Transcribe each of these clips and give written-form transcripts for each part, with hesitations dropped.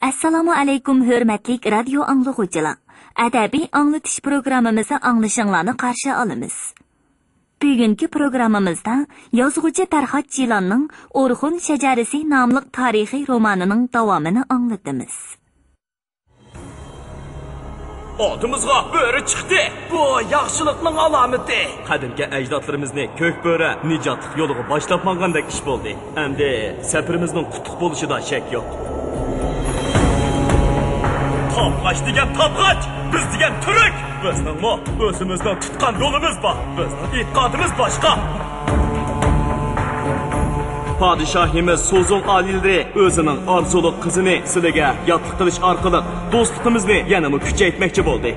Assalomu alaykum hurmatli radio anglag'uvchilar. Adabiy anglatish programmamizni anglashinglarni qarshi olamiz. Bugungi programmamizda yozuvchi Tarxat Jilonning O'rxun shajarasi nomli tarixiy romanining davomini anglatamiz. Oldimizga bo'ri chiqdi. Bu yaxshilikning alomati. Qadimgi ajdodlarimizni ko'k bo'ri nijotlik yo'liga boshlab mangandek ish bo'ldi. Endi safarimizning qutuq bo'lishida shak yo'q. Topqaç degan topqaç, biz degan turk. Bizning o'zimizdan tutgan yo'limiz bor. Bizning e'tiqodimiz boshqa. Padişahimiz Sozun Alilri o'zining orzuli qizini sizlarga yotliq qilish orqali do'stligimizni yanada kuchaytirmoqchi bo'ldi.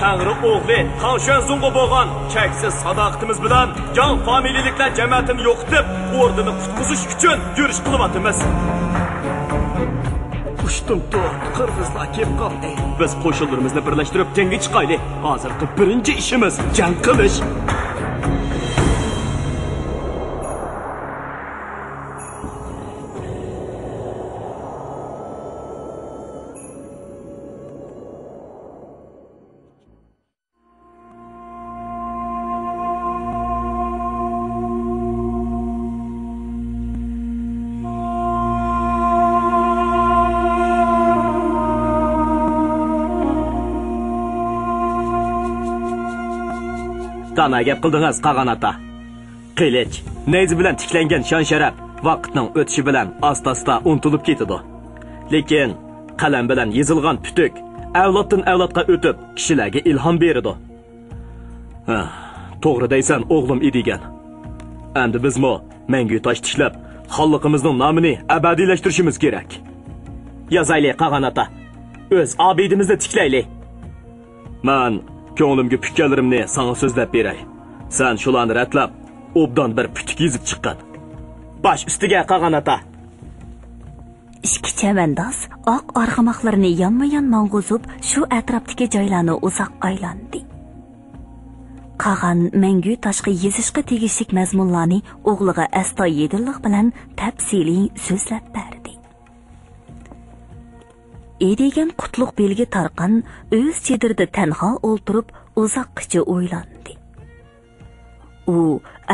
Tangri o'g'li Xanshenzunga bo'lgan cheksiz sadoqatimiz bilan jon familiyaliklar jamiyatini yo'qitib, o'rnini qutqizish uchun yurish qilyapmiz. Ushtum to'rt qirg'izlar kelib qoldi. Biz qo'shinlarimizni birlashtirib jangga chiqaylik. Hozirgi birinchi ishimiz jang qilish. Dana gap qildingiz Qag'an ota. Qilich, nayzi bilan tiklangan shon-sharaf vaqtning o'tishi bilan asta-asta unutilib ketadi. Lekin qalam bilan yozilgan putuk avloddan avlodga o'tib kishilarga ilhom beradi. To'g'ri deysan, o'g'lim edigan. Endi bizmo mangu tosh tishlab, xalqimizning nomini abadiylashtirishimiz kerak. Yozaylik Qag'an ota. O'z obidimizni tiklaylik. Men ko'nglimga fikrlarimni sana so'zlab beray. Sen shularni ratlab, obdan bir putuk yezib chiqqan. Bosh ustiga Qag'an ota. Ikki chavandoz oq arg'amoqlarini yonma-yon mang'uzib, shu atrofdagi joylarni uzoq aylandi. Qag'an mangu toshga yezishga tegishli mazmunlarni o'g'liga astoydillik bilan tafsiliy so'zlab berdi. Edigan qutlug' belgi Tarqan o'z chedirida tanho o'ltirib uzoqcha o'ylandi. U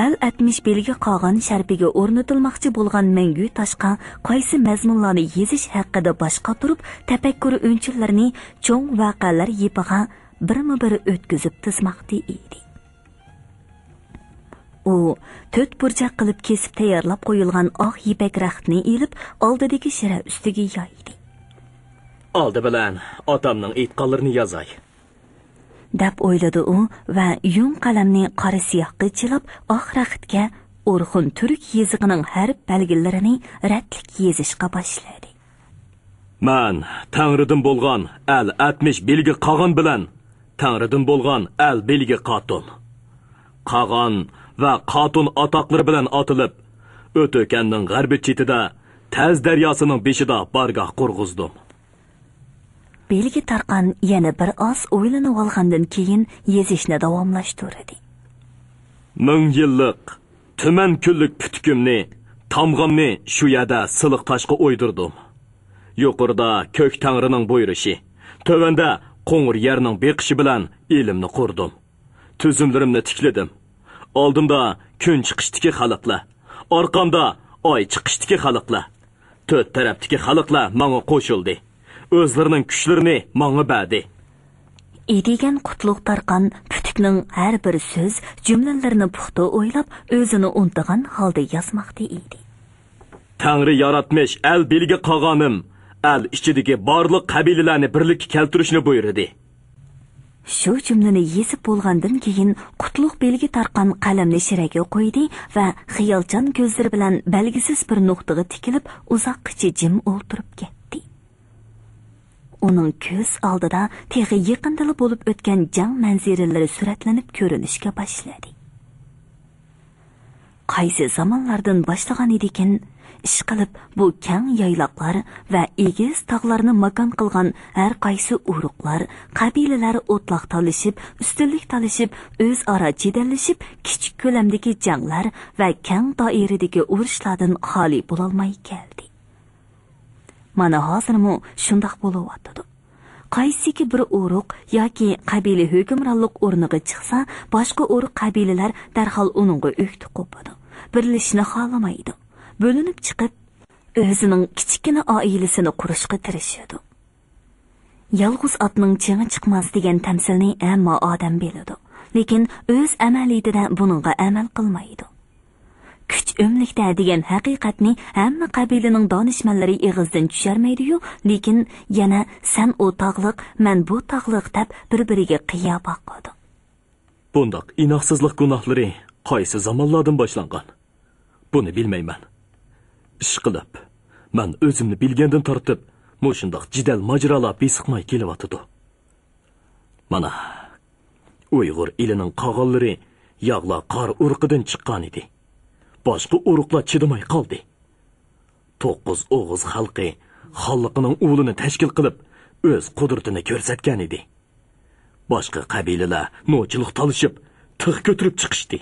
al-atmish belgi Qag'an sharpiga o'rnatilmoqchi bo'lgan mangu toshqa qaysi mazmunlarni yezish haqida boshqa turib tafakkuri o'nchillarini cho'ng voqealar yipiga birma-bir o'tkazib tizmoqda edi. U to'rt burchak qilib kesib tayyorlab qo'yilgan oq yipak raxtni ilib oldidagi shira ustiga yoydi. Oldi bilan otamning aytganlarini yozay, deb o'yladi u va yung qalamni qora siyohga chilab oq raxtga O'rxun turk yezig'ining harf belgilarini ratlik yezishga boshladi. Men Tangridan bo'lgan al-atmish belgi Qag'an bilan Tangridan bo'lgan al belgi Qatun. Qag'an va Qatun atoqlari bilan otilib, o'to'kanning g'arbiy chetida Taz daryosining beshida bargoh qurg'izdim. Belgi Tarqan yana bir oz o'ylanib olgandan keyin yezishni davomlashtirdi. 1000 yillik tuman kunlik putukimni, tamg'amni shu yerda siliq toshga o'ydirdim. Yuqorida ko'k tangrining buyurishi, tövanda qo'ng'ir yerning beqishi bilan ilmni qurdim. Tuzumlarimni tikladim. Oldimda kun chiqishdagi xalqlar, orqamda oy chiqishdagi xalqlar, to'rt tarafdagi xalqlar menga qo'shildi. O'zlarining kuchlarini menga berdi. Edigan qutlug' Tarqan putukning har bir so'z, jumlalarini puxta o'ylab, o'zini unutgan holda yozmoqda edi. Tangri yaratmish al belgi Qag'anim, al ichidagi barliq qabilalarni birlikka keltirishni buyurdi. Shu jumlani yezib bo'lgandan keyin qutlug' belgi Tarqan qalamni shiraga qo'ydi va xiyolchan ko'zlari bilan belgisiz bir nuqtaga tikilib, uzoqcha jim o'ltirib ketdi. Uning ko'z oldida teg'i yaqindala bo'lib o'tgan jang manzaralari suratlanib ko'rinishga boshladi. Qaysi zamonlardan boshlagan edikin, ishqilib bu kang yayloqlar va egiz tog'larni makon qilgan har qaysi urug'lar, qabilalar o'tloq talishib, ustunlik talishib, o'zaro jidallashib, kichik ko'lamdagi janglar va kang doiradagi urushlardan xoli bo'lolmay keldi. Mana hozirmi shundoq bo'layotdi. Qaysiki bir urug' yoki qabila hukmronlik o'rniga chiqsa, boshqa urug' qabilalar darhol uningga o'kti qo'padi. Birlashishni xohlamaydi. Bo'linib chiqib, o'zining kichkina oilasini qurishga tirishadi. Yolg'iz otning chingi chiqmas degan tamsilni hamma odam biladi, lekin o'z amaliyatida buningga amal qilmaydi. Kuch o'mlikda degan haqiqatni hamma qabilaning donishmandlari ig'izdan tusharmaydi-yu, lekin yana sen o tog'liq, men bu tog'liq deb bir-biriga qiya boqadi. Bundoq inoqsizlik gunohlari qaysi zamonlardan boshlangan? Buni bilmayman. Ish qilib, men o'zimni bilgandan tortib, mo'shundoq jidal majralar besiqmay kelyotdi. Mana Uyg'ur elining qog'onlari yog'la qor urqidan chiqqan edi. Boshqa urug'lar chidamay qoldi. 9 o'g'iz xalqi xalqining o'g'lini tashkil qilib, o'z qudratini ko'rsatgan edi. Boshqa qabilalar nochilik talishib, tig' ko'tarib chiqishdi.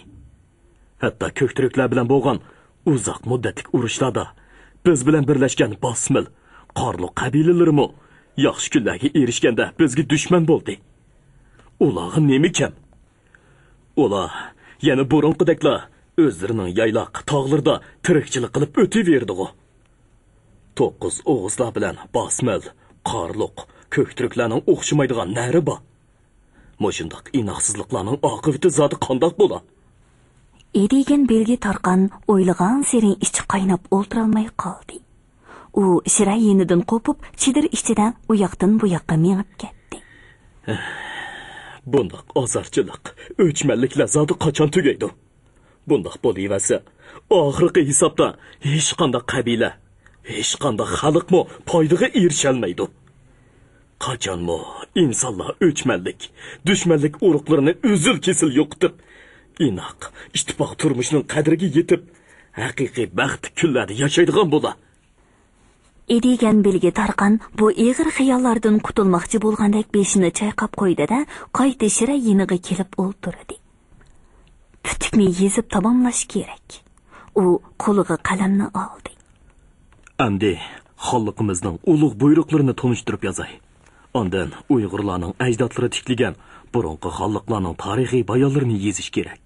Hatto ko'ktiriklar bilan bo'lgan uzoq muddatlik urushlarda biz bilan birlashgan bosmil, qorli qabilalarimi yaxshi kunlarga erishganda bizga dushman bo'ldi. Ular nima kam? Ular yana burunqidaklar o'zlarining yayloq tog'larda tirikchilik qilib o'taverdi-ku. 9 o'g'izlar bilan bosmil, qorliq, ko'ktiriklarning o'xshamaydigan nari bor. Mo'shundoq inoqsizliklarning oqibati zoti qandoq bo'lar? Edigan belgi tarqan o'ylagan seri ichi qaynab o'ltirolmay qoldi. U shira yenidan qo'pib, chidir ichida u yoqdan bu yoqqa mengib ketdi. Bundoq ozarchilik, o'chmanliklar zoti qachon tugaydi? Bundoq bo'laversa, oxirgi hisobda hech qanday qabila, hech qanday xalqmo foydaga erisholmaydi. Qachonmi insonlar o'chmanlik, dushmanlik urug'larini uzil-kesil yo'qitib, inoq, ittifoq turmushining qadriga yetib, haqiqiy baxt kunlarda yashaydigan bo'lar. Edigan belgi tarqan bu ig'ir xiyollardan qutulmoqchi bo'lgandek beshini chayqab qo'ydi-da, qayta shira yeniga kelib o'ltirdi. Putukni yezib tamomlash kerak. U qo'liga qalamni oldi. Endi xalqimizning ulug' buyruqlarini tunishtirib yozay. Ondan Uyg'urlarning ajdodlari tiklagan burunqi xalqlarning tarixiy bayonlarini yezish kerak.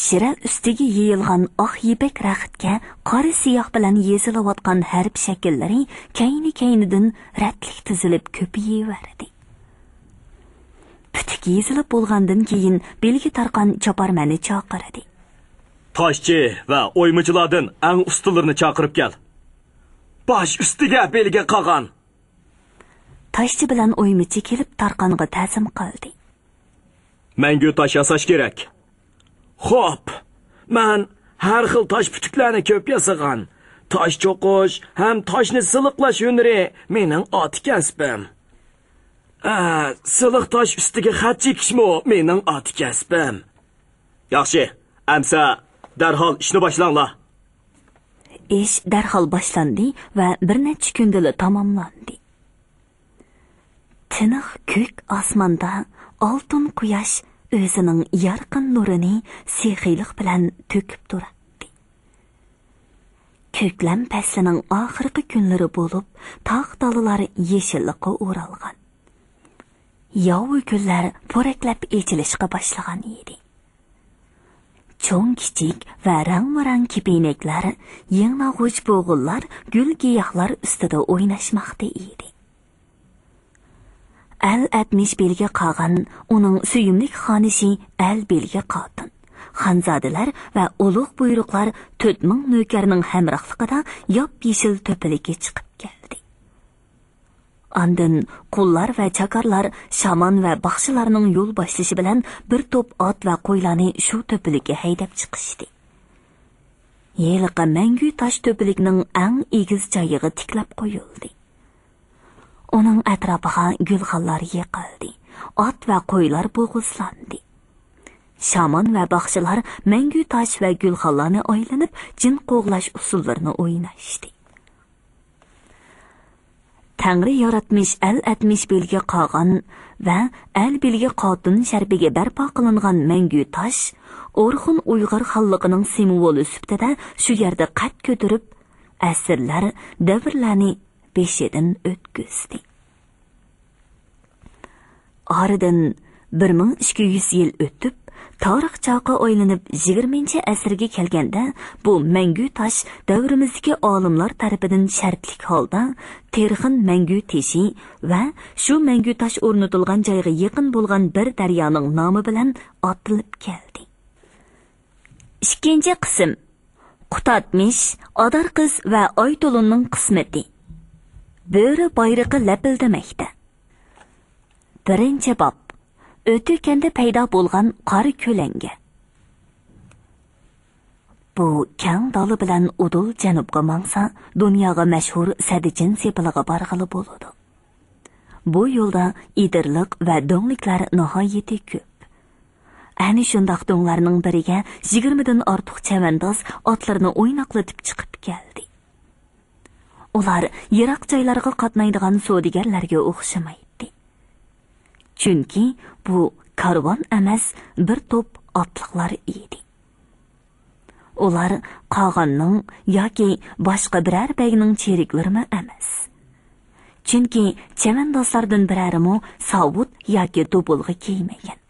Shira ustiga yeyilgan oq yipak raxtga qora siyoh bilan yezilayotgan harf shakllari kayni-kaynidan ratlik tizilib ko'payaverdi. Putuk yezilib bo'lgandan keyin belgi tarqan choparmani chaqirdi. Toshchi va o'ymichilardan eng ustalarini chaqirib kel. Bosh ustiga belga qolgan. Toshchi bilan o'ymichi kelib tarqanga ta'zim qildi. Mangu tosh yasash kerak. Xo'p, men har xil tosh putuklarni ko'p yasagan. Tosh cho'qish ham toshni siliqlash hunari mening ot kasbim. Siliq tosh ustiga xat chekishmi mening ot kasbim. Yaxshi, amsa darhol ishni boshlanglar. Ish darhol boshlandi va bir necha kunda tamomlandi. Tiniq ko'k osmonda oltin quyosh o'zining yorqin nurini sexiylik bilan to'kib turardi. Ko'klam faslining oxirgi kunlari bo'lib, tog' dalalar yeshillikqa o'ralgan. Yovu gullar po'raklab echilishga boshlagan edi. Cho'ng kichik va rang-barang kipinaklar, yenglig'uch bo'g'illar gul giyohlar ustida o'ynashmoqda edi. Al atmish belga qolgan uning suyumlik xonishi al belga qotin. Xonzodalar va ulug' buyruqlar 4000 nökarning hamrohligida yop-yeshil to'pilikka chiqib keldi. Ondan qullar va chakarlar shaman va baxshilarning yo'l boshlashi bilan bir to'p ot va qo'ylarni shu to'pilikka haydab chiqishdi. Yeliqa mangu tosh to'pilikning eng egiz joyiga tiklab qo'yildi. Uning atrofiga gulxanlar yiqildi. Ot va qo'ylar bo'g'izlandi. Shaman va baxshilar mangu tosh va gulxanlarni aylanib, jin qo'g'lash usullarini o'ynashdi. Tangri yaratmish al atmish belga qolgan va al belga qotin sharbiga barpo qilingan mangu tosh O'rxun Uyg'ur xalqining simvoli sifatida shu yerda qad ko'tarib, asrlar, davrlarni beshidan o'tkazdi. Oradan 1200 yil o'tib, tarix chaqi o'ylanib 20-asrga kelganda bu mangu tosh davrimizdagi olimlar tarafidan shartlik holda Terxin mangu teshi va shu mangu tosh o'rnatilgan joyga yaqin bo'lgan bir daryoning nomi bilan otilib keldi. Ikkinchi qism Qutatmish, Adar qiz va Oyto'lunning qismati. Bo'ri bayrog'i lapildamoqda. Birinchi bob. O'tikanda paydo bo'lgan qora ko'langa. Bu kang doli bilan udul janubga mangsa, dunyoga mashhur Sadichin sepiliga borg'ili bo'ladi. Bu yo'lda idirliq va do'ngliklar nihoyatda ko'p. Ani shundoq do'nglarning biriga 20 dan ortiq chavandoz otlarni o'ynoqlatib chiqib keldi. Ular yiroq joylarga qatnaydigan savdogarlarga o'xshamaydi. Chunki bu karvon emas, bir to'p otliqlar edi. Ular qog'onning yoki boshqa biror bagning cheriklari emas. Chunki chavandozlardan birarimi savut yoki to'pulg'i kiymagan.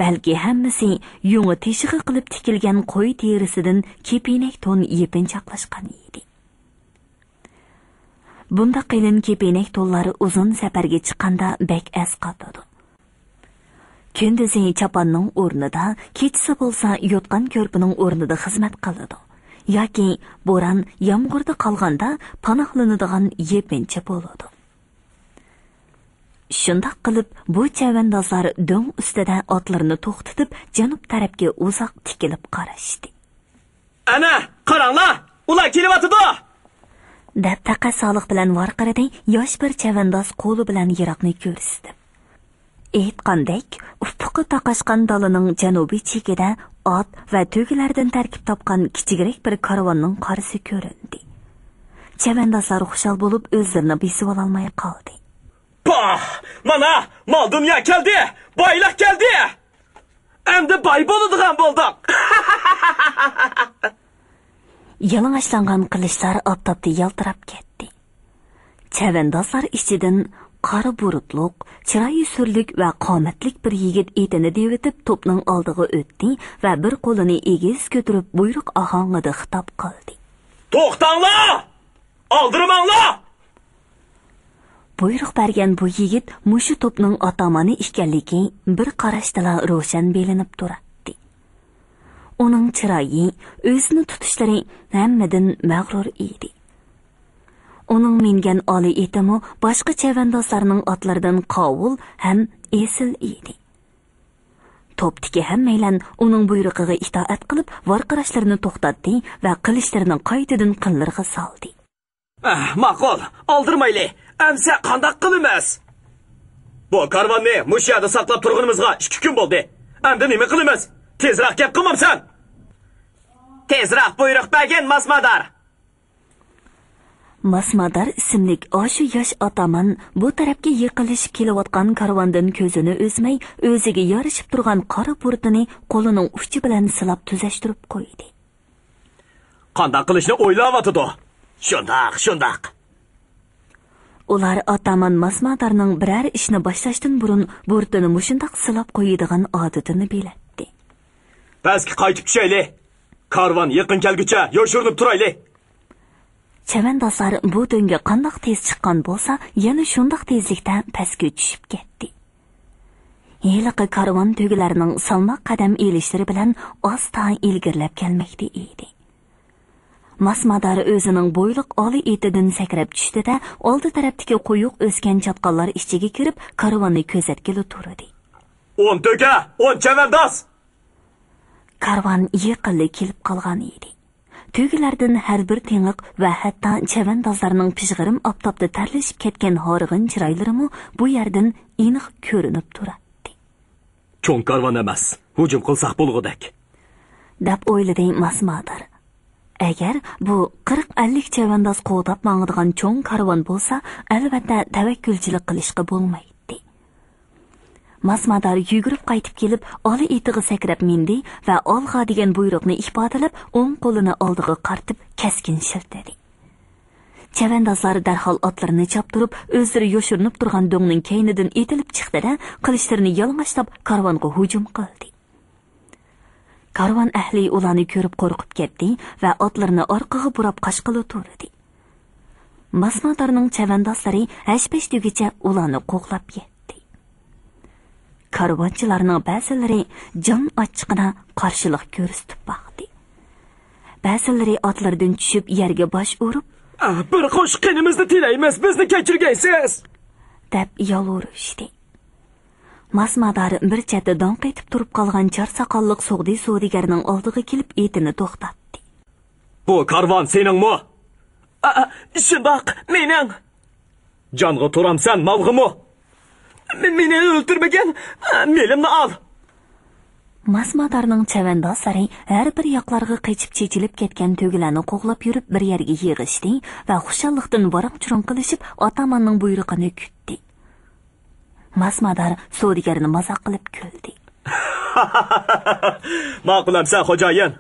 Balki hammasi yungi teshig'i qilib tikilgan qo'y terisidan kepinak to'n yepinchoqlashgan edi. Bunda qilin kepinak to'llari uzun safarga chiqqanda bek asqatadi. Kunduzi chaponning o'rnida, kechasi bo'lsa yotgan ko'rpining o'rnida xizmat qiladi. Yoki bo'ron yomg'irda qolganda panohlanadigan yepincha bo'ladi. Shundoq qilib bu chavandozlar do'ng ustida otlarini to'xtatib, janub tarafga uzoq tikilib qarashdi. Ana, qaranglar, ular kelyapti. Deb taqasoliq bilan varqiradi, yosh bir chavandoz qo'li bilan yiroqni ko'rsatdi. Aytgandek, ufqqa taqashgan dalining janubiy chekida ot va tugilardan tarkib topgan kichikroq bir karvonning qarisi ko'rindi. Chavandozlar xushal bo'lib o'zlarini besib ololmay qoldi. Bah, mana mol dunyo keldi, boylik keldi. Endi boy bo'ladigan bo'ldik. Yalang'ashlangan qilishlar oftobda yaltirab ketdi. Chavandozlar ichidan qora burutliq, chiroyi surlik va qomatlik bir yigit etini devitib to'pning oldiga o'tdi va bir qo'lini egiz ko'tarib buyruq ohangida xitob qildi. To'xtanglar! Oldirmanglar! Buyruq bergan bu yigit mushu to'pning otomoni ekanligi bir qarashda ro'shan belinib turadi. Uning chiroyi, o'zini tutishlari hammadan mag'rur edi. Uning mingan oli etimi boshqa chavandozlarning otlaridan qovul ham esil edi. To'pdagi hammaylan uning buyrug'iga itoat qilib, varqirashlarini to'xtatdi va qilishlarini qaytadan qilirg'a soldi. Ma'qul, oldirmayli. Amsa qandoq qilamiz? Bu karvonni mush yerda saqlab turganimizga 2 kun bo'ldi. Endi nima qilamiz? Tezroq gap qilmamsan. Tezroq buyruq bergin, Masmadar. Masmadar ismli oshu yosh otaman bu tarafga yiqilishib kelayotgan karvondan ko'zini uzmay, o'ziga yarashib turgan qora burtini qo'lining uchi bilan silab tuzashtirib qo'ydi. Qandoq qilishni o'ylayapti-da? Shundoq. Ular otaman Masmadarning biror ishni boshlashdan burun burtini mushundoq silab qo'yadigan odatini bilatdi. Pastga qaytib tushaylik. Karvon yaqin kelguncha yoshirinib turaylik. Chavandozlar bu do'ngga qandoq tez chiqqan bo'lsa, yana shundoq tezlikda pastga tushib ketdi. Yiliqi karvon tugilarining salmoq qadam elishlari bilan asta ilgirlab kelmoqda edi. Masmadar o'zining bo'yliq oli etidan sakrab tushdi-da, oldi tarafdagi quyuq o'sgan chatqonlar ichiga kirib, karvonni kuzatgili turdi. 10 to'ka, 10 chavandoz. Karvon yiqilib kelib qolgan edi. Tugilardan har bir tengiq va hatto chavandozlarning pishg'irim oftobda tarlashib ketgan horig'in chiroylarimi bu yerdan aniq ko'rinib turadi. Cho'ng karvon emas, hujum qilsak bo'lg'udak, deb o'yladi Masmadar. Agar bu 40-50 chavandoz qo'dab mang'adigan cho'ng karvon bo'lsa, albatta tavakkulchilik qilishga bo'lmaydi. Masmadar yugurib qaytib kelib, oli etiga sakrab mindi va olg'a degan buyruqni ifodalab, o'ng qo'lini oldiga qartib, kaskin shiltadi. Chavandozlar darhol otlarini choptirib, o'zlari yoshirinib turgan do'ngning keynidan etilib chiqdi-da, qilichlarini yalang'ochlab karvonga hujum qildi. Karvon ahli ularni ko'rib qo'rqib ketdi va otlarini orqaga burab qashqili turdi. Masmadarning chavandozlari hashpash tugicha ularni qo'g'lab ketdi. Karvonchilarning ba'zilari jon ochiqida qarshilik ko'rsatib baqdi. Ba'zilari otlardan tushib yerga bosh urib, bir qo'shqinimizni tilaymiz, bizni kechirgaysiz, deb yolvorishdi. Masmadar bir chetda donq etib turib qolgan char soqolliq sog'di savdogarning oldiga kelib etini to'xtatdi. Bu karvon seningmi? Shundoq, mening. Jonga turamsan, malg'imi? Meni o'ldirmagan, melimni ol. Masmadarning chavandozlari har bir yoqlarga qechib chechilib ketgan to'gilarni qo'g'lab yurib bir yerga yig'ishdi va xushalliqdan varaq-churun qilishib otamanning buyrug'ini kutdi. Masmadar savdogarni mazoq qilib kuldi. Ma'qulamsan, xo'jayin.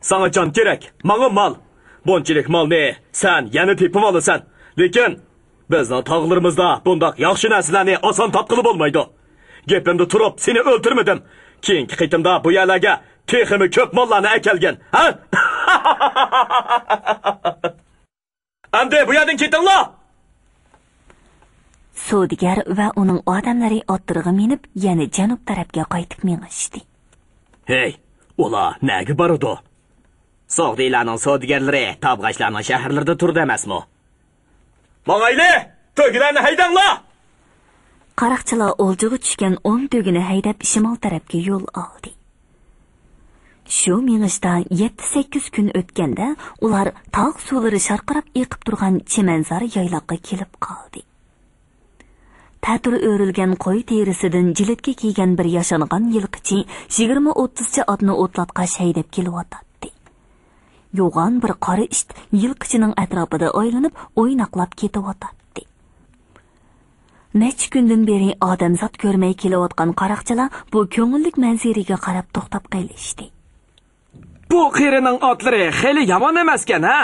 Sana jon kerak, menga mol. Bunchilik molni sen yana tepib olasan. Lekin bizning tog'larimizda bundoq yaxshi narsalarni oson topqili bo'lmaydi. Gapimda turib seni o'ldirmadim. Keyingi qitimda bu yerlarga teximi ko'p mollarni akelgan, ha? Endi bu yerdan ketinglar. Savdogar va uning odamlari ottirg'i minib, yana janub tarafga qaytib mengishdi. Hey, ular nega boradi? Sog'diylarning savdogarlari tabg'ashlarning shaharlarda turdi emasmi? Mang'ayli, to'gilarni haydanglar. Qaroqchilar o'ljiga tushgan 10 to'gini haydab shimol tarafga yo'l oldi. Shu mengishdan 7-8 kun o'tganda ular tog' suvlari sharqirab eqib turgan chimanzor yayloqqa kelib qoldi. Ta'tir o'rilgan qo'y terisidan jiletga kiygan bir yashangan yilqichi 20-30 otni o'tlatqash haydab kelyotdi. Yo'g'on bir qora isht yilqichining atrofida o'ylanib, o'ynaqlab ketyotdi. Necha kundan beri odamzod ko'rmay kelayotgan qaroqchilar bu ko'ngillik manzaraga qarab to'xtab qolishdi. Bu qerining otlari xeli yomon emaskan, ha?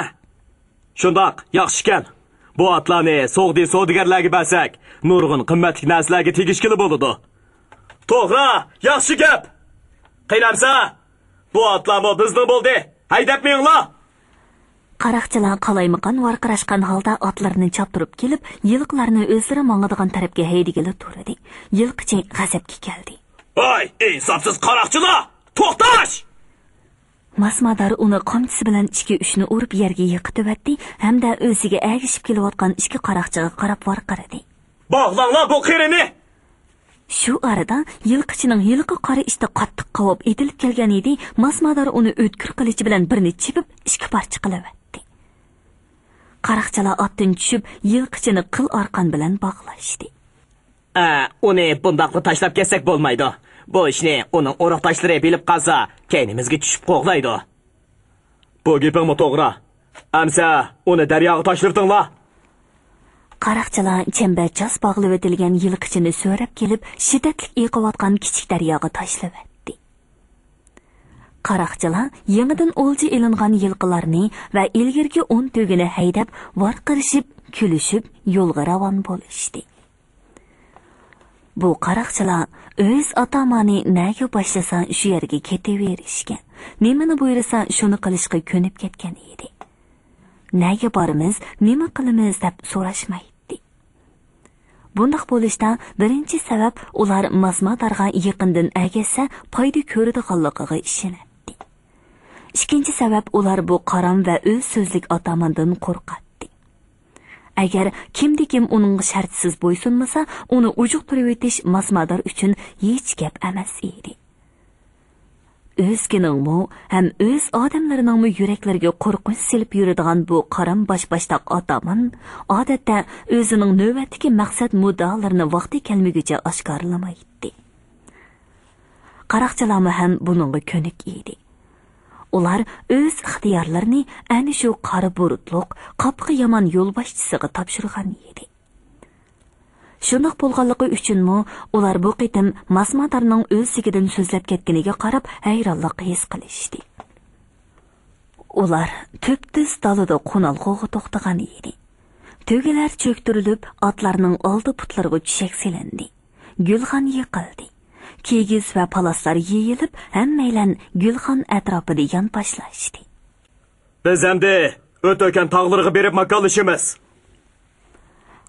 Shundoq, yaxshikan. Bu otlarni so'g'di savdogarlarga bersak, nurg'un qimmatli narsalarga tegishli bo'ladi. To'g'ri, yaxshi gap. Qiynamsa, bu otlarmi bizni bo'ldi? Haydab menglar. Qaroqchilar qalaymaqan varqirashgan holda otlarini choptirib kelib, yilqilarni o'zlari mong'adigan tarafga haydigili turdi. Yilqichi g'azabga keldi. "Voy, insofsiz qaroqchilar, to'xtash!" Masmadar uni qamchisi bilan ichki uchni urib yerga yiqitibdi hamda o'ziga agishib kelayotgan ikki qaroqchiga qarab varqiradi. "Bog'langlar bu qerini!" Shu arada yilqichining yilqi qora ishda qattiq qavob etilib kelgan edi. Masmadar uni o'tkir qilichi bilan birini chipib, ikki parcha qilibdi. Qaroqchilar otdan tushib, yilqichini qil arqon bilan bog'lashdi. Uni bundoqqa tashlab ketsak bo'lmaydi. Bu ishni uning o'roqdoshlari bilib qolsa, keynimizga tushib qo'g'laydi. Bu gapingmi to'g'ri? Amsa, uni daryoga tashlirtinglar. Qaroqchilar chambarchas bog'lab etilgan yilqichini so'rab kelib, shiddatli eqiyotgan kichik daryoga tashlabdi. Qaroqchilar yangidan o'lji ilingan yilqilarni va ilgirgi 10 to'gini haydab, varqirishib, kulishib yo'lga ravon bo'lishdi. Bu qaroqchilar o'z atamani nega boshlasa shu yerga ketaverishgan. Nimani buyursa shuni qilishga ko'nib ketgan edi. Nega borimiz, nima qilamiz deb so'rashmaydi. Bundaq bo'lishdan birinchi sabab ular Masmadarga yaqindan agasa foyda ko'radiganligiga ishonadi. Ikkinchi sabab ular bu qaram va o'z so'zlik atamandan qo'rqadi. Agar kimdi-kim uning shartsiz bo'ysunmasa, uni ujuqtirib etish Masmadar uchun hech gap emas edi. O'zginingmi ham o'z odamlarining yuraklariga qo'rqinch silib yuradigan bu qaram bosh-boshdoq otaman odatda o'zining navbatdagi maqsad muddalarini vaqti kelmaguncha oshkorlamaydi. Qaroqchilar ham buningga ko'nik edi. Ular o'z ixtiyorlarini ana shu qora burutliq, qapqi yomon yo'lboshchisiga topshirgan edi. Shundoq bo'lganligi uchunmi ular bu qitim Masmadarning o'zigidan so'zlab ketganiga qarab hayronlik his qilishdi. Ular to'ptis dalada qo'nalg'oga to'xtagan edi. Tögeler çöktürülüp, atlarının oldi putlarına çiçek silindi. Gülxan yıkıldı. Kigiz ve palaslar yeyilip, hemmeylen Gülxan etrafıda yan başlaştı. Biz endi ötöken tağlarına berip makalışımız.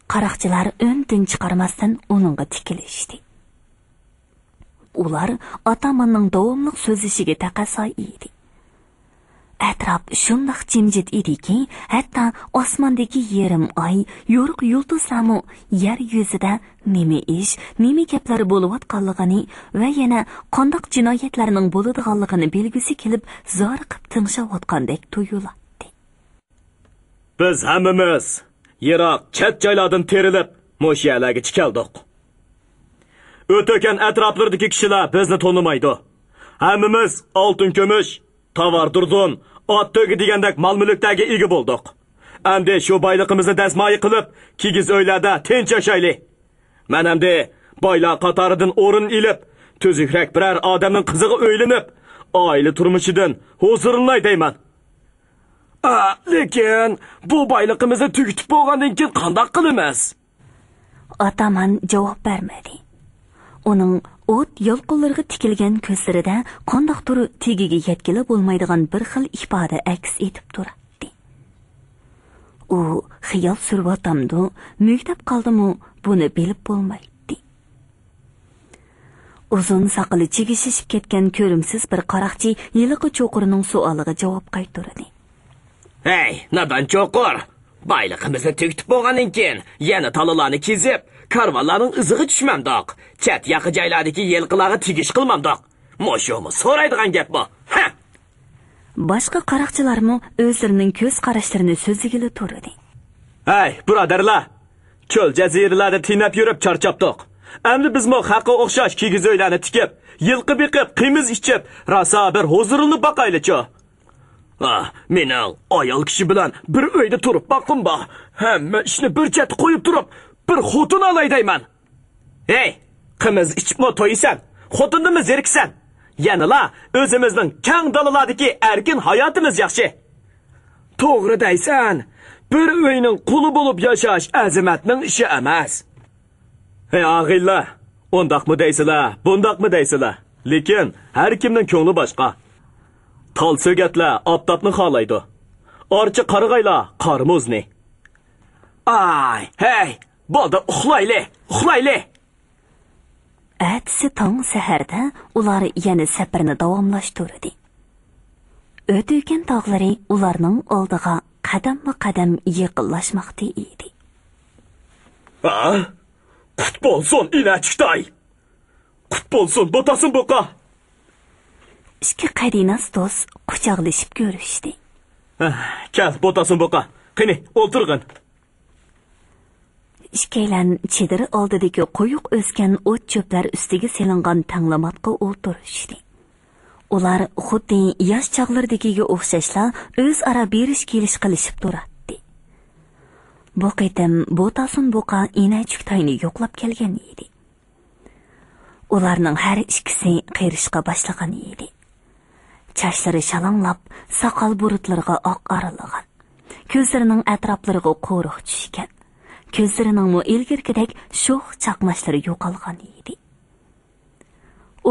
Qaraqçılar öndün çıkarmasdan onunğa tikilişdi. Ular atamanның davamlıq sözüşüge taqasa idi. Etraf şundaq jimjit idi ki, hatta osmondagi yerim ay, yo'riq yulduzlarmi yer yuzida nima ish, nima gaplar bo'lib atganligini va yana qandoq jinoyatlarning bo'ladiganligini belgisi kelib, zoriqib tinglab atgandek tuyuladi. Biz hammamiz yiroq chet joylardan terilib, mo'shalarga chiqaldik. O'tgan atroflardagi kishilar bizni tonimaydi. Hammamiz oltin kumush, tovar durdun, ot to'gi degandek mol-mulklarga ega bo'ldik. Endi shu boyligimizni dazmoyi qilib, kigiz o'ylarda tinch yashaylik. Men endi boylar qatoridan o'rin ilib, tuzukrak biror odamning qiziga o'ylanib, oila turmushidan huzurlanay deyman. Lekin bu boyligimizni tugitib bo'lgandan keyin qanday qilamiz? Ataman javob bermadi. Uning o't yolqinlarga tikilgan ko'zlarida qandoqdir tegiga yetkila bo'lmaydigan bir xil ifoda aks etib turadi. U xiyol survatamdi, muktab qoldimi, buni bilib bo'lmaydi. Uzun saqili chigishib ketgan ko'rimsiz bir qaraqchi yiliqi cho'qurining savoliga javob qaytardi. Hey, nadan cho'qur? Boyligimizni tugitib bo'lgandan keyin yana talalarni kezib, karvonlarning iziga tushmamdoq. Chat yaqin joylardagi yelqilarga tegish qilmamdoq. Mo'shumi so'raydigan gap bu. Boshqa qaraqchilarmi o'zlarining ko'z qarashlarini so'zigili turdi. Hey, birodarlar, cho'l jaziralarda tinab yurib charchapdiq. Endi biz mo haqqa o'xshash kigiz o'ylarni tikib, yilqi biqib, qimiz ichib, rosa bir huzurinib boqaylik-chi. Mening ayol kishi bilan bir uyda turib boqim bor. Hamma ishni bir chetga qo'yib turib, bir xotin olay deyman. Hey, qimiz ichibmi to'ysan, xotinnimi zeriksan? Yanala o'zimizning kang dalalardagi erkin hayotimiz yaxshi. To'g'ri deysan. Bir uyning quli bo'lib yashash azimatning ishi emas. Hey og'illar, undaqmi deysizlar, bundaqmi deysizlar? Lekin har kimning ko'ngli boshqa. Tal sögatlar oftobni xohlaydi. Orchi qarg'aylar qarmuzni. Ay, hey, bo'ldi, uxlayli. Atsi tong saharda ular yana safarni davomlashtirdi. O'tgan tog'lari ularning oldiga qadam-qadam yaqinlashmoqda edi. Qut bo'lsin inachikday. Qut bo'lsin botasin boqa. Ikki qadinas do'st quchoqlashib ko'rishdi. Kel, botasin boqa. Qani, o'ltirgin. Ishkaylan chediri oldidagi qo'yuq o'sgan o't cho'plar ustiga selingan tanglamatga o'ltirishdi. Ular xuddi yosh chog'lardagiga o'xshashla o'zaro berish kelish qilishib turadi. Bu qitim botasin boqa inachuktoyni yo'qlab kelgan edi. Ularning har ikkisi qirishqa boshlagan edi. Chashlari shalanglab, soqol burutlarga oq aralagan. Ko'zlarining atroflariga qo'riq tushgan. Ko'zlarining ilgirgidek sho'x chaqmashlari yo'qolgan edi.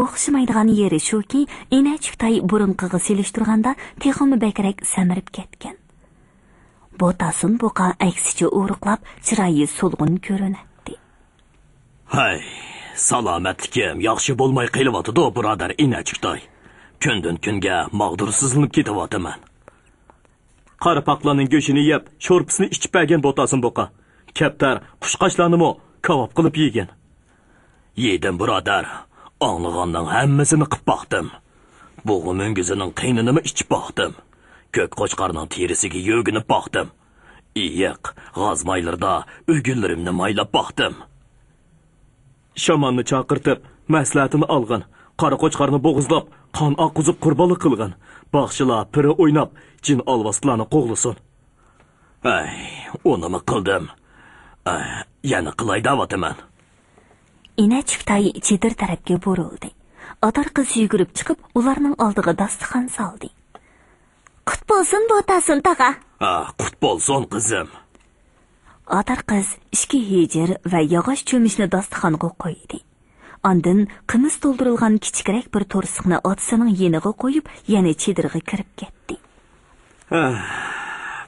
O'xshamaydigan yeri shuki, inachuktoy burunqiga selishtirganda texmi bakrak samirib ketgan. Botasin boqa aksicha o'riqlab, chiroyi so'lg'in ko'rinadi. Hay, salomatlikim yaxshi bo'lmay qelyapti-da, birodar inachuktoy. Kundan kunga mag'dursizlanib ketyapman. Qarapaqlarning go'shini yeb, sho'rpisini ichib bergan botasin boqa. Kaptar qushqashlarni kavob qilib yegan. Yedim birodar. Anlag'andan hammasini qilib boqdim. Bo'g'imning gizining qiynini ichib boqdim. Ko'k qo'chqarning terisiga yo'ginib boqdim. Iyiq, g'azmaylarda o'gillarimni maylab boqdim. Shamonni chaqirtib, maslahatini olgan. Qora qo'chqarni bo'g'izlab, qon oqizib qurbonlik qilgan. Baxshilar piri o'ynab, jin olvostlarni qo'g'lisin. Ay, unimi qildim. Yana qilay da'vataman. Inachuktoy chedir tarafga burildi. Otar qiz yugurib chiqib, ularning oldiga dasturxon soldi. Qut bo'lsin botasin tag'a. Qut bo'lsin qizim. Atar qiz ikki hijir va yog'och cho'mishni dasturxonga qo'ydi. Ondan qimiz to'ldirilgan kichikroq bir to'rsiqni otasining yeniga qo'yib, yana chedirga kirib ketdi.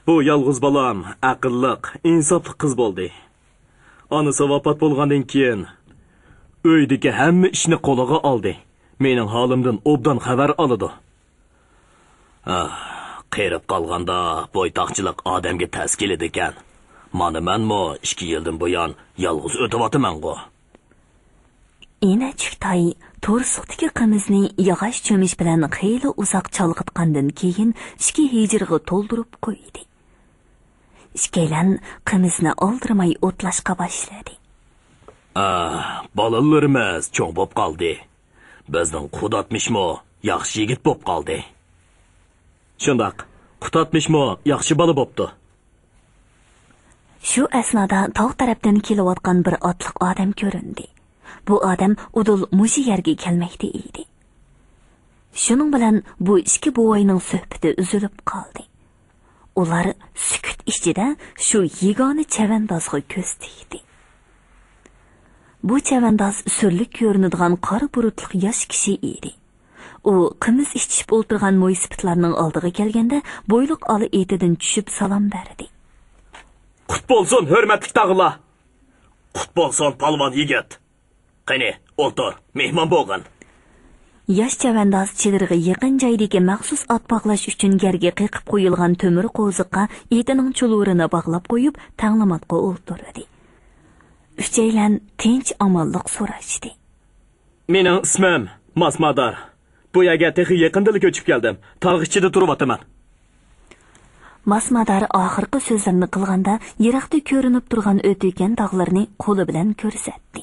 Bu yolg'iz bolam aqlliq, insofli qiz bo'ldi. Onasi vafot bo'lgandan keyin uydagi hamma ishni qo'liga oldi. Mening holimdan obdan xabar oladi. Qerib qolganda bo'ytoqchilik odamga tas keladi ekan. Mana menmo 2 yildan buyon yolg'iz o'tyapman-ku. Inachuktoy to'rsiqdagi qimizni yog'och cho'mish bilan xeyli uzoq chalg'itgandan keyin 2 hijirga to'ldirib qo'ydi. Ishkaylan qimizni oldirmay o'tlashga boshladi. Bolalarimiz cho'ng bo'p qoldi. Bizning qudatmishmo yaxshi yigit bo'p qoldi. Shundoq, qutatmishmo yaxshi bola bo'pti. Shu asnoda tog' tarafdan kelayotgan bir otliq odam ko'rindi. Bu odam udul mushi yerga kelmoqda edi. Shuning bilan bu ikki buvayning suhbati uzilib qoldi. Ular sukut ichida shu yegona chavandozga ko'z tikdi. Bu chavandoz surlik ko'rinadigan qora burutliq yosh kishi edi. U qimiz ichib o'tirgan mo'ysipitlarning oldiga kelganda bo'yliq oli etidan tushib salom berdi. Qut bo'lsin, hurmatli tog'lar. Qut bo'lsin, palvon yigit. Qani, o'tir, mehmon bo'lgin. Yosh chavandoz chedirga yaqin joydagi maxsus ot bog'lash uchun yerga qiqib qo'yilgan temir qo'ziqqa etining chulurini bog'lab qo'yib, tanglamatga o'ltirdi. Uchaylan tinch omonlik so'rashdi. Mening ismim Masmadar. Bu yerga texi yaqinda ko'chib keldim. Tog' ichida turibman. Masmadar oxirgi so'zlarini qilganda yiroqda ko'rinib turgan o'tgan tog'larni qo'li bilan ko'rsatdi.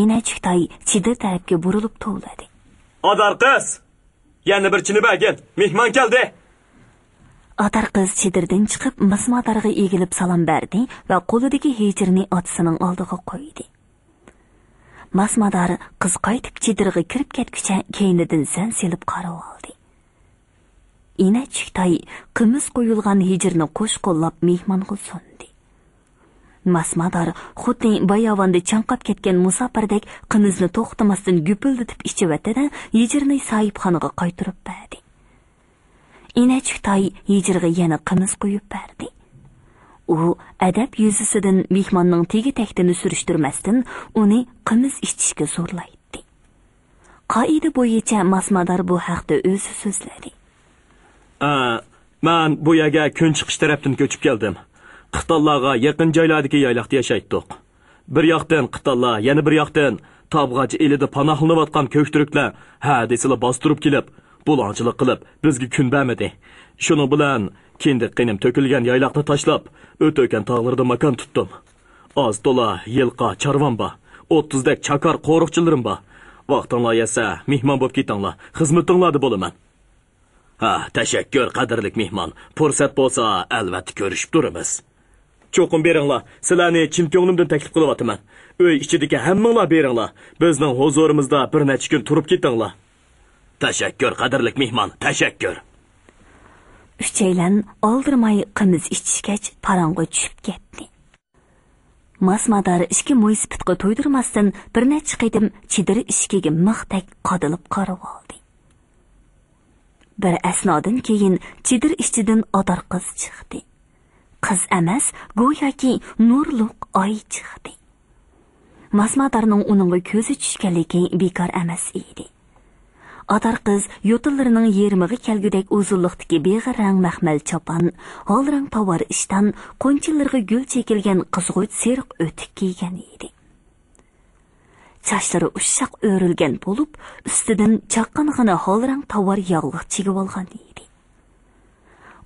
Inachuktoy chidir tarafga burilib to'ladi. Adar qiz, yana bir chini bagin, mehmon keldi. Adar qiz chidirdan chiqib Masmadarga egilib salom berdi va qo'lidagi hijirni otasining oldiga qo'ydi. Masmadar qiz qaytib chidirga kirib ketguncha keynidan san selib qarab oldi. Inachuktoy qimiz qo'yilgan hijirni qo'shqo'llab mehmonga sundi. Masmadar xuddi bayovonda chanqab ketgan musofirdek qimizni to'xtamasdan gupildatib ichivatdi-da, hijirni sahibxonaga qaytarib berdi. Inachuktoy hijirga yana qimiz qo'yib berdi. U adab yuzisidan mehmonning tegi-taktini surishtirmasdan uni qimiz ichishga zo'rlaydi. Qoida bo'yicha Masmadar bu haqda o'zi so'zladi. Men bu yerga kun chiqish tarafdan ko'chib keldim. Qitollarga yaqin joylardagi yayloqda yashaydik. Bir yoqdan qitollar, yana bir yoqdan Tabg'achi elida panohlanayotgan ko'kturuklar desila bostirib kelib, bulanchilik qilib, bizga kun bermadi. Shuning bilan kindiq qinim to'kilgan yayloqni tashlab, o'tayotgan tog'larda makon tutdim. Oz to'la yilqa charvan bor, 30 dak chakar qo'riqchilarim bor. Vaqtinglar yesa, mehmon bo'lib ketinglar, xizmatinglarda bo'laman. Tashakkur qadrlik mehmon. Fursat bo'lsa, albatta ko'rishib turamiz. Cho'qim beringlar. Sizlarni chin ko'nglimdan taklif qilyapman. Uy ichidagi hammanglar beringlar. Bizning huzurimizda bir necha kun turib ketinglar. Tashakkur qadrlik mehmon, tashakkur. Uchaylan oldirmay qimiz ichishgach parang'a tushib ketdi. Masmadar ishki mo'ysipitga to'ydirmasdan bir necha qidim chidiri ishkiga mixdak qodilib qarab oldi. Bir asnodan keyin chidir ichidan odar qiz chiqdi. Qiz emas, go'yoki nurliq oy chiqdi. Masmadarning uningga ko'zi tushganligi bekor emas edi. Odar qiz yo'tillarining yermig'i kelgudek uzunliqdagi beg'arang maxmal chopan, holrang tovar ishdan qo'nchillarga gul chekilgan qizg'uch seriq o'tik kiygan edi. Sochlari ushshaq o'rilgan bo'lib, ustidan chaqqangina holrang tovar yog'liq chigib olgan edi.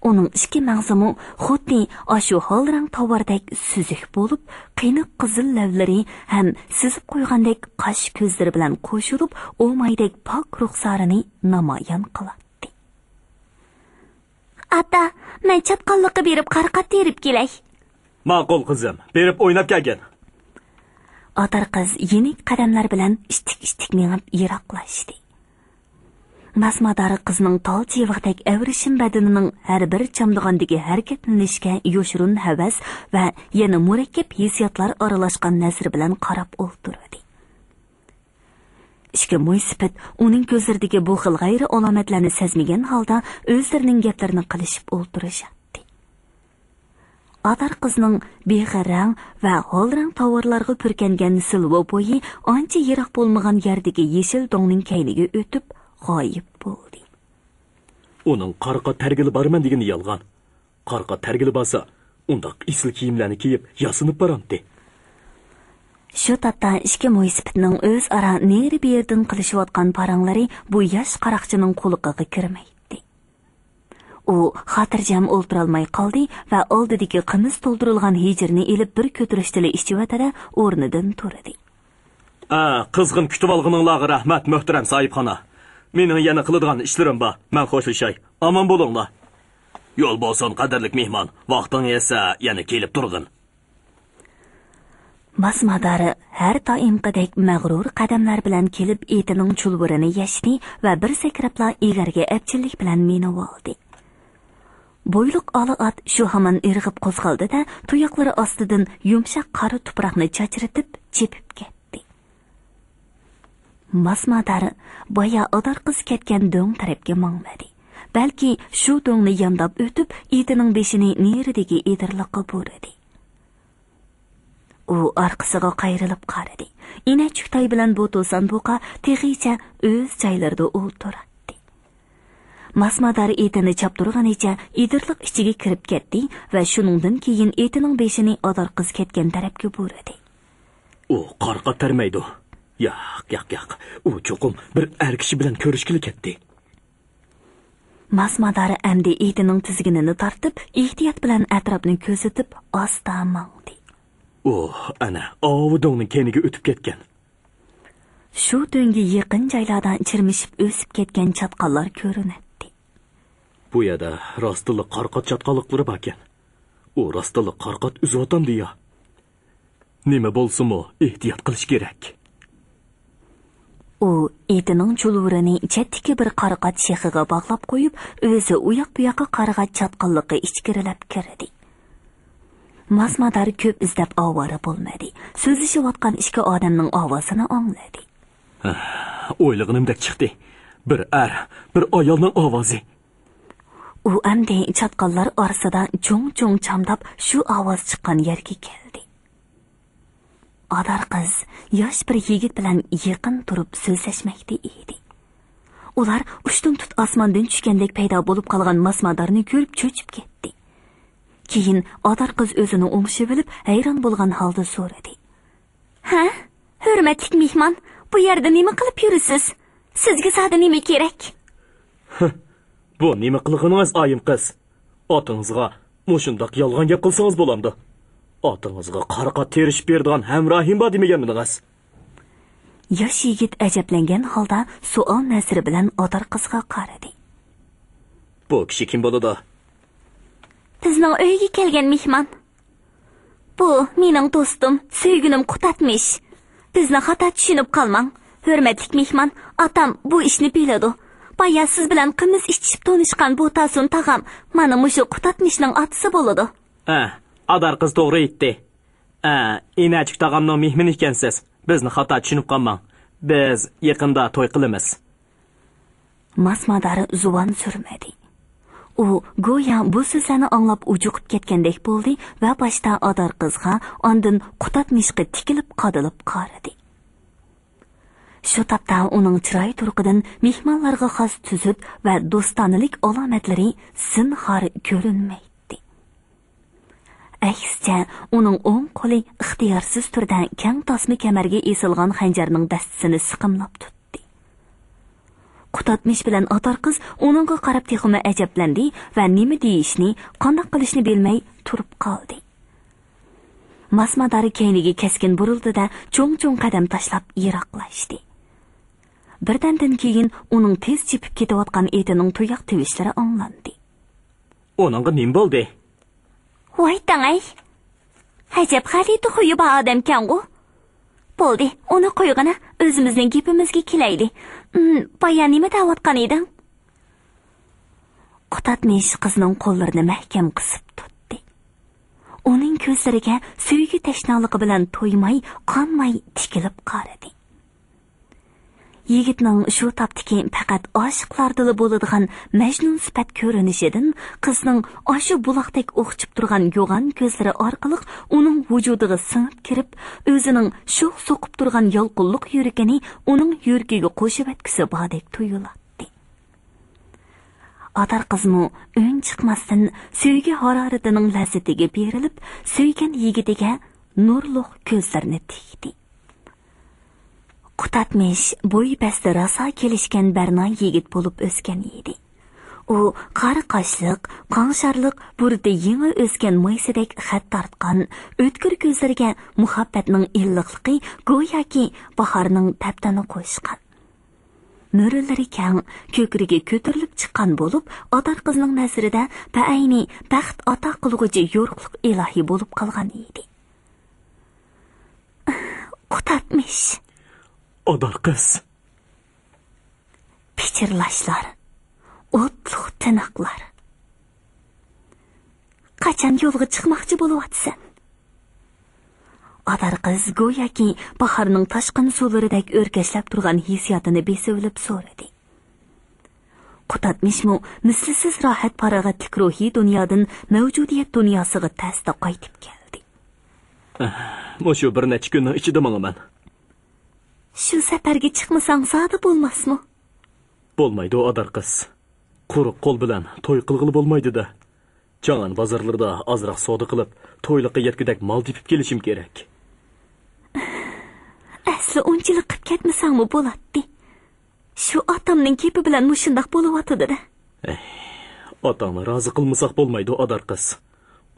Uning ikki mag'zimi xuddi ashu holrang tovardek suzuk bo'lib, qiyniq qizil lavlari ham sizib qo'ygandek qosh ko'zlari bilan qo'shilib, o'maydek pok ruxsarini namoyon qiladi. "Ata, men chatqonliqqa berib qarqat terib kelay." "Ma'qul qizim, berib o'ynab kelgin." Otar qiz yenik qadamlar bilan ishtik-ishtik mengib yiroqlashdi. Masmadari qizning tol chivaqdek avrishim badanining har bir chamdig'andagi harakatlanishga yo'shirun havas va yana murakkab hissiyotlar aralashgan nazar bilan qarab o'ltirdi. Ishga mo'ysipit uning ko'zlaridagi bu xil g'ayri alomatlarni sezmagan holda o'zlarining gaplarini qilishib o'ltirishadi. Adar qizning beg'arang va holrang tovarlarga purkangan silva bo'yi ancha yiroq bo'lmagan yerdagi yeshil dongning kayniga o'tib g'oyib bo'ldi. Uning qarqa targili barman degani yolg'on. Qarqa targili bo'lsa, undaq isl kiyimlarni kiyib yasinib boramdi. Shu topda ishga mo'ysipitning o'z ara neri bir yerdan qilishayotgan paranglari bu yosh qaroqchining quliqiga kirmaydi. U xotirjam o'ltirolmay qoldi va oldidagi qimiz to'ldirilgan hijrni ilib bir ko'tirishli ishchivatida o'rnidan turdi. Qizg'in kutib olganinglarga rahmat, muhtaram sohibxona. Mening yana qiladigan ishlarim bor. Men xo'shlashay. Aman bo'linglar. Yo'l bo'lsin, qadrlik mehmon. Vaqting esa yana kelib turg'in. Masmadari har doimgidek mag'rur qadamlar bilan kelib etining chulburini yashdi va bir sakrabla egarga epchillik bilan minib oldi. Bo'yliq ola ot shu hamon irg'ib qo'zg'aldi-da, tuyoqlari ostidan yumshoq qora tuproqni chachritib, chepib ketdi. Masmadari boya odar qiz ketgan do'ng tarafga mangmadi. Balki shu do'ngni yamdab o'tib, etining beshini neridagi edirliqqa burdi. U orqasiga qayrilib qaradi. Inachuktoy bilan bu to'san buqa teg'icha o'z joylarida o'ltirdi. Masmadari etini chapturganicha edirliq ichiga kirib ketdi va shuningdan keyin etining beshini odar qiz ketgan tarafga burdi. U qarqa tarmaydi. Yo'q. U cho'qim bir er kishi bilan ko'rishgili ketdi. Masmadari endi etining tizginini tortib, ehtiyot bilan atrofni ko'zitib, asta mangdi. Ana, ovudongning keniga o'tib ketgan. Shu do'ngga yaqin joylardan chirmishib o'sib ketgan chatqonlar ko'rinadi. Bu yerda rostliq qarqat chatqonliqlari bor ekan. U rostliq qarqat uzotandi deya. Nima bo'lsa-mu, ehtiyot qilish kerak. U etining chulvurini chetdagi bir qarqat shexiga bog'lab qo'yib, o'zi u yoq bu yoqqa qarg'at chatqonliqqa ichkirilab kirdi. Masmadar ko'p izlab ovora bo'lmadi. So'zlashayotgan ikki odamning ovozini angladi. O'ylig'imdek chiqdi. Bir bir ayolning ovozi. U endi chatqonlar orasidan cho'ng-cho'ng chamdab shu ovoz chiqqan yerga keldi. Adar qiz yosh bir yigit bilan yaqin turib so'zlashmoqda edi. Ular ushtum tut osmondan tushgandek paydo bo'lib qolgan Masmadarni ko'rib cho'chib ketdi. Keyin Adar qiz o'zini o'ngishib bilib, hayron bo'lgan holda so'radi. "Ha, hurmatli mehmon, bu yerda nima qilib yurisiz? Sizga sada nima kerak?" Bu nima qilganingiz oyim qiz? Otingizga mushundoq yolg'on gap qilsangiz bo'lamdi. Otingizga qarqat terishib berdigan hamrohim bor demaganmidingiz? Yosh yigit ajablangan holda savol nazari bilan Adar qizga qaradi. Bu kishi kim bo'ladi? Bizning uyga kelgan mehmon. Bu mening do'stim, sevgilim Qutatmish. Bizni xato tushunib qolmang. Hurmatli mehmon, otam bu ishni biladi. Baya siz bilan qimiz ichib tonishgan bu tasun tag'am mana mushu Qutatmishning otasi bo'ladi. Adar qiz to'g'ri aytdi. Inachuk tag'amning mehmoni ekansiz. Bizni xato tushunib qolmang. Biz yaqinda to'y qilamiz. Masmadari zuban surmadi. U go'yo bu so'zlarni anglab ujuqib ketgandek bo'ldi va boshda Adar qizga, ondan Qutatmishga tikilib qadilib qaradi. Shu topda uning chiroy turqidan mehmonlarga xos tuzut va do'stonalik alomatlari zinhor ko'rinmaydi. Aksicha, uning o'ng qo'li ixtiyorsiz turda kang tasma kamarga esilgan xanjarning dastisini siqimlab tutdi. Qutatmish bilan Adar qiz uningga qarab texmi ajablandi va nima deyishni, qanday qilishni bilmay turib qoldi. Masmadari keyniga keskin burildi-da, cho'ng-cho'ng qadam tashlab yiroqlashdi. Birdandan keyin uning tez chepib ketayotgan etining tuyoq tivishlari anglandi. Oningga nima bo'ldi? Voy tangay. Ajab xalidi xuyi bor odam kan-ku. Bo'ldi, uni qo'yg'ana o'zimizning gapimizga kelaydi. Boya nima da'vatgan eding? Qutatmish qizning qo'llarini mahkam qisib tutdi. Uning ko'zlariga sevgi tashnaligi bilan to'ymay, qonmay tikilib qaradi. Yigitning shu topdiki faqat oshiqlardili bo'ladigan majnun sifat ko'rinishidan qizning oshu buloqdek o'xchib turgan yo'g'on ko'zlari orqali uning vujudiga singib kirib, o'zining sho'x so'qib turgan yolqinliq yuragini uning yuragiga qo'shib etkisi bordek tuyuladi. Adar qizmi o'ng chiqmasdan sevgi haroratining lazzatiga berilib, sevgan yigitiga nurliq ko'zlarini tikdi. Qutatmish bo'y basti raso kelishgan barno yigit bo'lib o'sgan edi. U qari qoshliq, qonxarliq, burda yangi o'sgan mo'ysidek xat tortgan, o'tkir ko'zlariga muhabbatning illiqligi go'yoki bahorning taptani qo'shgan. Nurlari kang, ko'kriga ko'tarilib chiqqan bo'lib, Adar qizning nazarida baayni baxt ata qilg'uchi yo'rqliq ilohiy bo'lib qolgan edi. Qutatmish Adar qiz. Pichirlashlar, o'tliq tiniqlar. Qachon yo'lga chiqmoqchi bo'lyapsan? Adar qiz go'yoki bahorning toshqin suvlaridek o'rkashlab turgan hissiyotini besovlab so'radi. Qutatmishmi mislsiz rohat farog'atlik ruhiy dunyodan mavjudiyat dunyosiga tasda qaytib keldi. Mushu bir necha kunning ichida manaman. Shu safarga chiqmasang zoda bo'lmasmi? Bo'lmaydi Adar qiz. Quruq qo'l bilan to'y qilg'ili bo'lmaydi-da. Jahon bozorlarda ozroq savdo qilib, to'yliqqa yetgudak mol tepib kelishim kerak. Asli unchilik qilib ketmasangmi bo'ladi. Shu otamning kepi bilan mushundoq bo'layotdi-da. Otangni rozi qilmasak bo'lmaydi Adar qiz.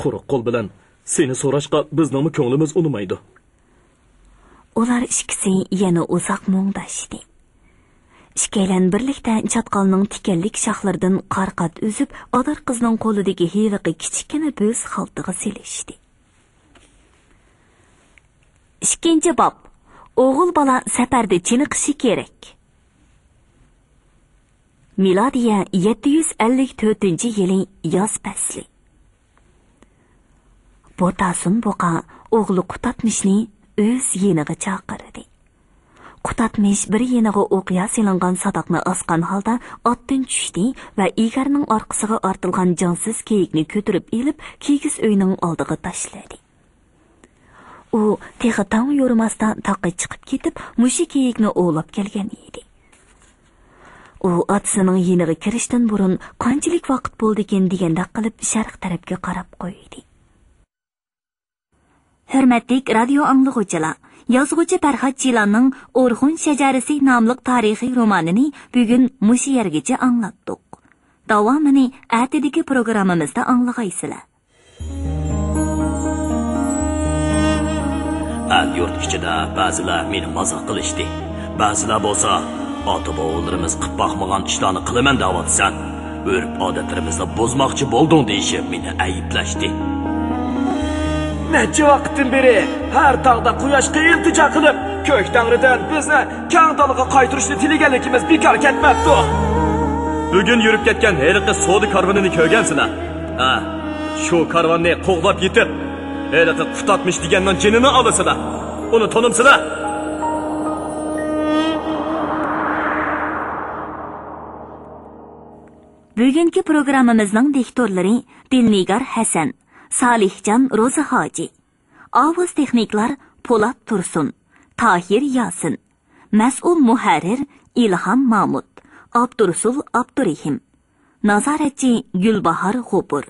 Quruq qo'l bilan seni so'rashqa bizning ko'nglimiz unimaydi. Ular ikkisi yana uzoq muңdashdi. Ikkalan birlikda chatqalning tikanlik shoxlaridan qarqat uzib, Adar qizning qo'lidagi hiyliqi kichikina bo'z xaltiga silishdi. Ikkinchi bob. O'g'il bola safarda chiniqishi kerak. Milodiya 754-yili yoz fasli. Botasun boqa o'g'li Qutatmishni o'z yeniga chaqirdi. Qutatmish bir yeniga o'qiya silingan sadoqni osgan holda otdan tushdi va egarning orqasiga ortilgan jonsiz kiyikni ko'tarib elib, kiygiz uyning oldiga tashladi. U texa tong yo'rimasdan taqqa chiqib ketib, mushi kiyikni o'lab kelgan edi. U otasining yeniga kirishdan burun qanchalik vaqt bo'ldi ekan degandek qilib sharq tarafga qarab qo'ydi. Hurmatli radio anglag'uvchilar, yozuvchi Farhod Jilanning O'rxun shajarasi nomli tarixiy romanini bugun mush yergacha anglatdik. Davomini ertadagi programmamizda anglag'aysizlar. Yurt ichida ba'zilar meni mazoq qilishdi. Ba'zilar bo'lsa, ota-bobolarimiz qilib boqmagan ishlarni qilaman deyapsan. Urf odatlarimizni bozmoqchi bo'lding deyishib meni ayblashdi. Necha vaqtdan beri har tog'da quyoshga iltijo qilib, ko'k tangridan bizni kang dalaga qaytirishni tilaganligimiz bekor ketmabdi. Bugun yurib ketgan heliqi savdo karvonini ko'rgansizlar. Shu karvonni qo'g'lab yetib, heliqi Qutatmish deganning jinini olasizlar. Uni tanimsizlar. Bugungi programmamizning diktorlari Dilnigar Hasan, Salihjon Ro'zahoji, ovoz texniklar Po'lat Tursun, Tahir Yasin, mas'ul muharrir Ilhom Mahmud, Abdurasul Abdurahim, nazoratchi Gulbahor G'upur.